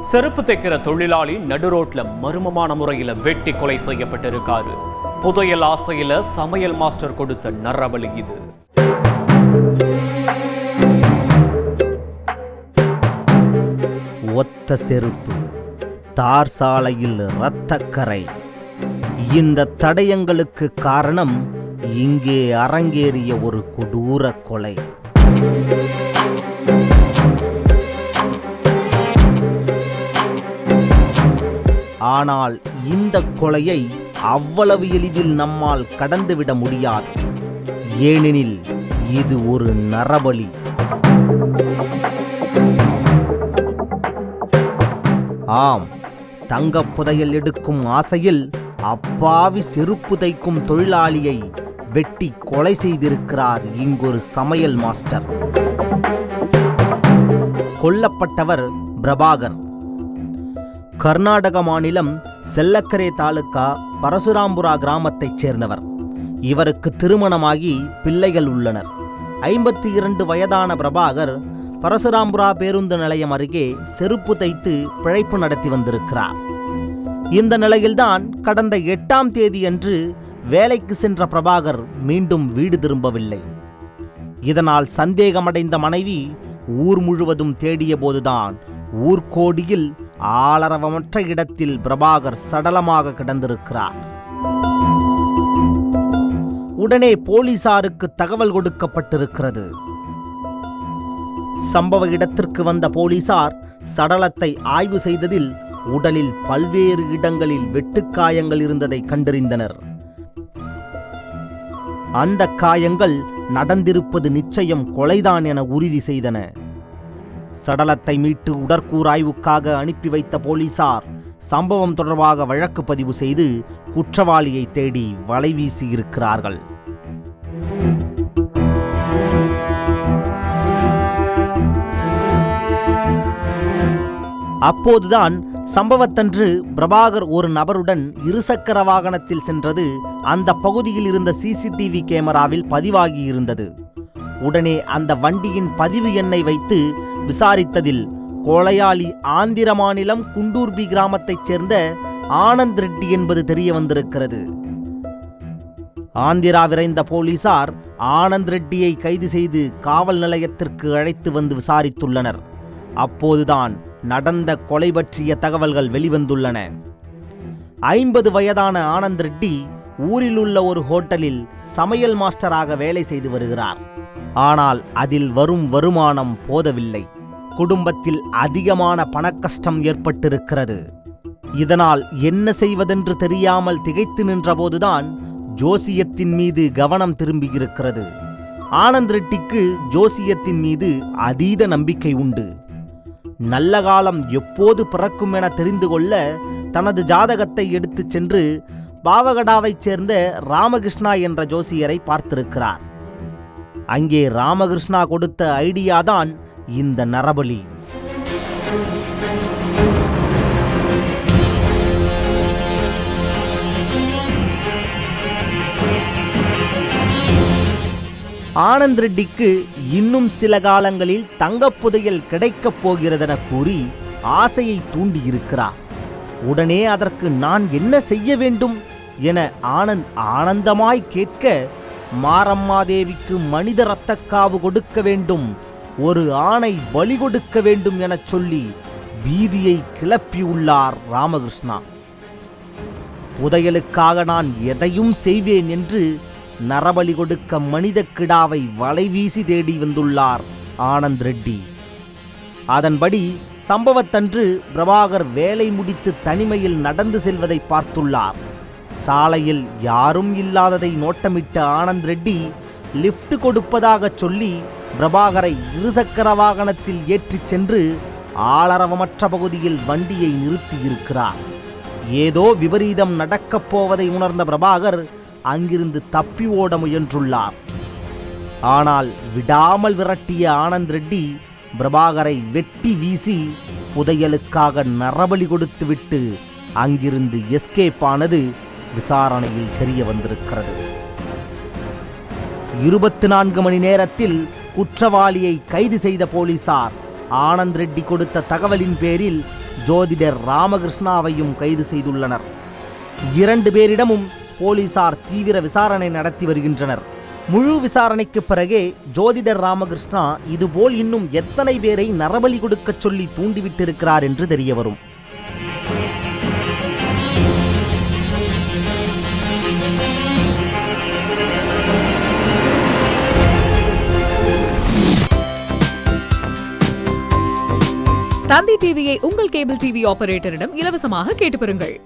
செருப்பு தைக்கிற தொழிலாளி நடுரோட்ல மர்மமான முறையில வெட்டி கொலை செய்யப்பட்டிருக்காரு. புதையல் ஆசையில சமையல் மாஸ்டர் கொடுத்த நரபலி இது. ஒத்த செருப்பு, தார் சாலையில் இரத்தக்கரை. இந்த தடயங்களுக்கு காரணம் இங்கே அரங்கேறிய ஒரு கொடூர கொலை. ஆனால் இந்த கொலையை அவ்வளவு எளிதில் நம்மால் கடந்துவிட முடியாது. ஏனெனில் இது ஒரு நரபலி. ஆம், தங்கப் புதையல் எடுக்கும் ஆசையில் அப்பாவி செருப்பு தைக்கும் தொழிலாளியை வெட்டி கொலை செய்திருக்கிறார் இங்கொரு சமையல் மாஸ்டர். கொல்லப்பட்டவர் பிரபாகர். கர்நாடக மாநிலம் செல்லக்கரை தாலுகா பரசுராம்புரா கிராமத்தைச் சேர்ந்தவர். இவருக்கு திருமணமாகி பிள்ளைகள் உள்ளனர். 52 வயதான பிரபாகர் பரசுராம்புரா பேருந்து நிலையம் அருகே செருப்பு தைத்து பிழைப்பு நடத்தி வந்திருக்கிறார். இந்த நிலையில்தான் கடந்த 8ஆம் தேதியன்று வேலைக்கு சென்ற பிரபாகர் மீண்டும் வீடு திரும்பவில்லை. இதனால் சந்தேகமடைந்த மனைவி ஊர் முழுவதும் தேடிய போதுதான் ஊர்கோடியில் ஆளரவமற்ற இடத்தில் பிரபாகர் சடலமாக கிடந்திருக்கிறார். உடனே போலீசாருக்கு தகவல் கொடுக்கப்பட்டிருக்கிறது. சம்பவ இடத்திற்கு வந்த போலீசார் சடலத்தை ஆய்வு செய்ததில் உடலில் பல்வேறு இடங்களில் வெட்டுக்காயங்கள் இருந்ததை கண்டறிந்தனர். அந்த காயங்கள் நடந்திருப்பது நிச்சயம் கொலைதான் என உறுதி செய்தன. சடலத்தை மீட்டு உடற்கூறாய்வுக்காக அனுப்பி வைத்த போலீசார் சம்பவம் தொடர்பாக வழக்கு பதிவு செய்து குற்றவாளியை தேடி வலை வீசியிருக்கிறார்கள். அப்போதுதான் சம்பவத்தன்று பிரபாகர் ஒரு நபருடன் இருசக்கர வாகனத்தில் சென்றது அந்த பகுதியில் இருந்த சிசிடிவி கேமராவில் பதிவாகியிருந்தது. உடனே அந்த வண்டியின் பதிவு எண்ணை வைத்து விசாரித்ததில் கொலையாளி ஆந்திர மாநிலம் குண்டூர்பி கிராமத்தைச் சேர்ந்த ஆனந்த் ரெட்டி என்பது தெரிய வந்திருக்கிறது. ஆந்திரா விரைந்த போலீசார் ஆனந்த் ரெட்டியை கைது செய்து காவல் நிலையத்திற்கு அழைத்து வந்து விசாரித்துள்ளனர். அப்போதுதான் நடந்த கொலை பற்றிய தகவல்கள் வெளிவந்துள்ளன. 50 வயதான ஆனந்த் ரெட்டி ஊரில் உள்ள ஒரு ஹோட்டலில் சமையல் மாஸ்டராக வேலை செய்து வருகிறார். ஆனால் அதில் வரும் வருமானம் போதவில்லை. குடும்பத்தில் அதிகமான பணக்கஷ்டம் ஏற்பட்டிருக்கிறது. இதனால் என்ன செய்வதென்று தெரியாமல் திகைத்து நின்றபோதுதான் ஜோசியத்தின் மீது கவனம் திரும்பியிருக்கிறது. ஆனந்த் ரெட்டிக்கு ஜோசியத்தின் மீது அதீத நம்பிக்கை உண்டு. நல்ல காலம் எப்போது பிறக்கும் என தெரிந்து கொள்ள தனது ஜாதகத்தை எடுத்துச் சென்று பாவகடாவைச் சேர்ந்த ராமகிருஷ்ணா என்ற ஜோசியரை பார்த்திருக்கிறார். அங்கே ராமகிருஷ்ணா கொடுத்த ஐடியாதான் இந்த நரபலி. ஆனந்த் ரெட்டிக்கு இன்னும் சில காலங்களில் தங்கப் புதையல் கிடைக்கப் போகிறதென கூறி ஆசையை தூண்டியிருக்கிறார். உடனே அதற்கு நான் என்ன செய்ய வேண்டும் என ஆனந்தமாய் கேட்க, மாரம்மாதேவிக்கு மனித இரத்தக்காவு கொடுக்க வேண்டும், ஒரு ஆணை பலி கொடுக்க வேண்டும் எனச் சொல்லி பீதியை கிளப்பியுள்ளார் ராமகிருஷ்ணா. புதையலுக்காக நான் எதையும் செய்வேன் என்று நரபலி கொடுக்க மனித கிடாவை வலைவீசி தேடி வந்துள்ளார் ஆனந்த் ரெட்டி. அதன்படி சம்பவத்தன்று பிரபாகர் வேலை முடித்து தனிமையில் நடந்து செல்வதை பார்த்துள்ளார். சாலையில் யாரும் இல்லாததை நோட்டமிட்ட ஆனந்த் ரெட்டி லிஃப்ட் கொடுப்பதாக சொல்லி பிரபாகரை இருசக்கர வாகனத்தில் ஏற்றிச் சென்று ஆளரவமற்ற பகுதியில் வண்டியை நிறுத்தியிருக்கிறார். ஏதோ விபரீதம் நடக்கப் போவதை உணர்ந்த பிரபாகர் அங்கிருந்து தப்பி ஓட முயன்றுள்ளார். ஆனால் விடாமல் விரட்டிய ஆனந்த் ரெட்டி பிரபாகரை வெட்டி வீசி புதையலுக்காக நரபலி கொடுத்துவிட்டு அங்கிருந்து எஸ்கேப் ஆனது விசாரணையில் தெரிய வந்திருக்கிறது. 24 மணி நேரத்தில் குற்றவாளியை கைது செய்த போலீசார் ஆனந்த் ரெட்டி கொடுத்த தகவலின் பேரில் ஜோதிடர் ராமகிருஷ்ணாவையும் கைது செய்துள்ளனர். 2 பேரிடமும் போலீசார் தீவிர விசாரணை நடத்தி வருகின்றனர். முழு விசாரணைக்கு பிறகே ஜோதிடர் ராமகிருஷ்ணா இதுபோல் இன்னும் எத்தனை பேரை நரபலி கொடுக்கச் சொல்லி தூண்டிவிட்டிருக்கிறார் என்று தெரியவரும். தந்தி டிவியை உங்கள் கேபிள் டிவி ஆபரேட்டரிடம் இலவசமாக கேட்டு பெறுங்கள்.